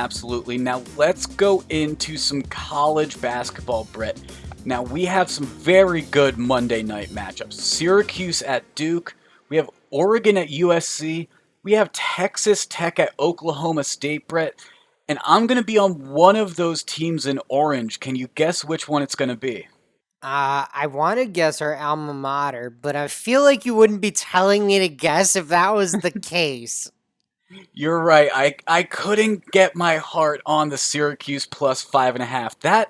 absolutely. Now let's go into some college basketball, Brett. Now we have some very good Monday night matchups. Syracuse at Duke. We have Oregon at USC. We have Texas Tech at Oklahoma State, Brett. And I'm going to be on one of those teams in orange. Can you guess which one it's going to be? I want to guess our alma mater, but I feel like you wouldn't be telling me to guess if that was the case. You're right. I couldn't get my heart on the Syracuse plus 5.5.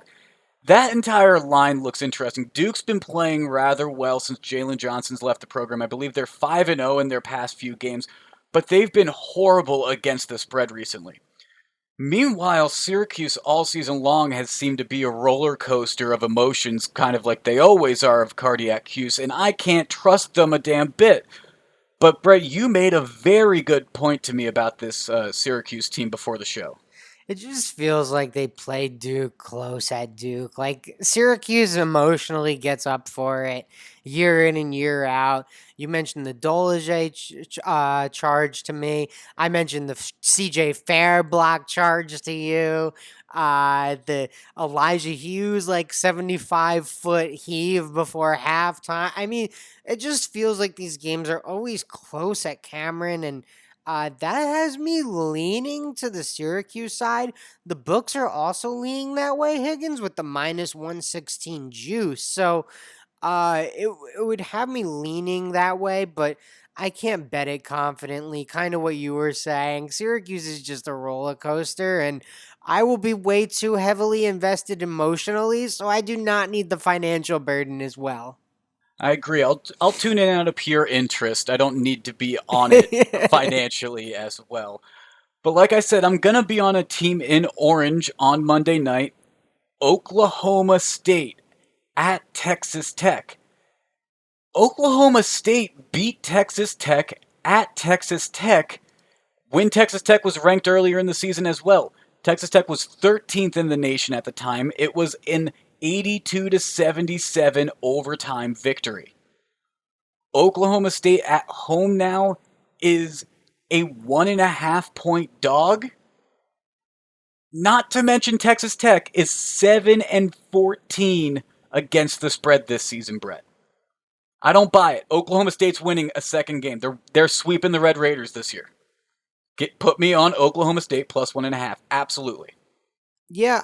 That entire line looks interesting. Duke's been playing rather well since Jalen Johnson's left the program. I believe they're 5-0 in their past few games, but they've been horrible against the spread recently. Meanwhile, Syracuse all season long has seemed to be a roller coaster of emotions, kind of like they always are of cardiac cues, and I can't trust them a damn bit. But Brett, you made a very good point to me about this Syracuse team before the show. It just feels like they played Duke close at Duke. Like Syracuse emotionally gets up for it year in and year out. You mentioned the Dolage charge to me. I mentioned the CJ Fair block charge to you. The Elijah Hughes like 75-foot heave before halftime. I mean, it just feels like these games are always close at Cameron, and that has me leaning to the Syracuse side. The books are also leaning that way, Higgins, with the minus 116 juice. So it would have me leaning that way, but I can't bet it confidently. Kind of what you were saying. Syracuse is just a roller coaster, and I will be way too heavily invested emotionally, so I do not need the financial burden as well. I agree. I'll tune in out of pure interest. I don't need to be on it financially as well. But like I said, I'm gonna be on a team in orange on Monday night. Oklahoma State at Texas Tech. Oklahoma State beat Texas Tech at Texas Tech when Texas Tech was ranked earlier in the season as well. Texas Tech was 13th in the nation at the time. It was an 82-77 overtime victory. Oklahoma State at home now is a 1.5 point dog. Not to mention Texas Tech is 7-14 against the spread this season, Brett. I don't buy it. Oklahoma State's winning a second game. They're sweeping the Red Raiders this year. Put me on Oklahoma State plus 1.5. Absolutely. Yeah,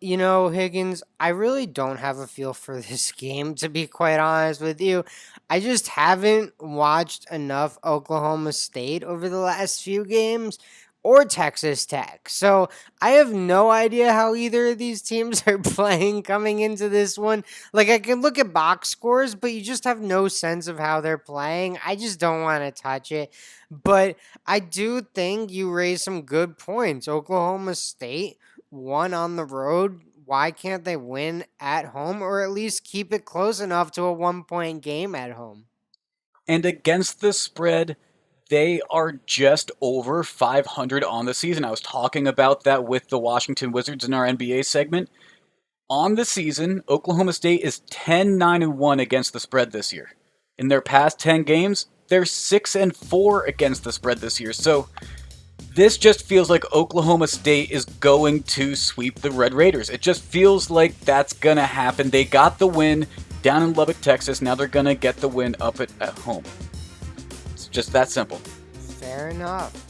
Higgins, I really don't have a feel for this game, to be quite honest with you. I just haven't watched enough Oklahoma State over the last few games or Texas Tech. So I have no idea how either of these teams are playing coming into this one. Like, I can look at box scores, but you just have no sense of how they're playing. I just don't want to touch it. But I do think you raised some good points. Oklahoma State won on the road. Why can't they win at home or at least keep it close enough to a 1 point game at home? And against the spread, they are just over 500 on the season. I was talking about that with the Washington Wizards in our NBA segment. On the season, Oklahoma State is 10-9-1 against the spread this year. In their past 10 games, they're 6-4 against the spread this year. So this just feels like Oklahoma State is going to sweep the Red Raiders. It just feels like that's going to happen. They got the win down in Lubbock, Texas. Now they're going to get the win up at home. It's just that simple. Fair enough.